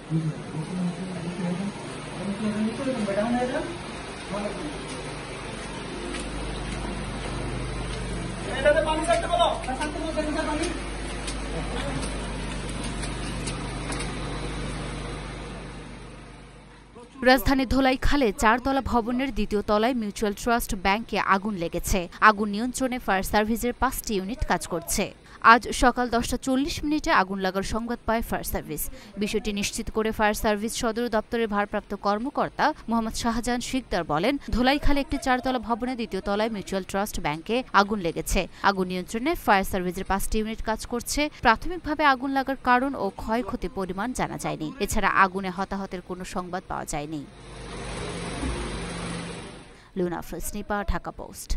রাজধানী ধোলাইখালে 4 তলা ভবনের দ্বিতীয় তলায় মিউচুয়াল ট্রাস্ট ব্যাংকে আগুন লেগেছে। আগুন নিয়ন্ত্রণে ফায়ার সার্ভিসের 5টি ইউনিট কাজ করছে। আজ সকাল 10:40 আগুন লাগার সংবাদ পায় ফায়ার সার্ভিস। বিষয়টি নিশ্চিত করে ফায়ার সার্ভিস সদর দপ্তরের ভারপ্রাপ্ত কর্মকর্তা মোহাম্মদ শাহজাহান শিকদার বলেন, ধোলাইখালে একটি 4 তলা ভবনের দ্বিতীয় তলায় মিউচুয়াল ট্রাস্ট ব্যাংকে আগুন লেগেছে। আগুন নিয়ন্ত্রণে ফায়ার সার্ভিসের 5টি ইউনিট কাজ করছে। প্রাথমিকভাবে আগুন লাগার কারণ ও ক্ষয়ক্ষতির পরিমাণ জানা যায়নি। এছাড়া আগুনে হতাহতের কোনো সংবাদ পাওয়া যায়নি। লুনা ফ্রেসনিপা, ঢাকা পোস্ট।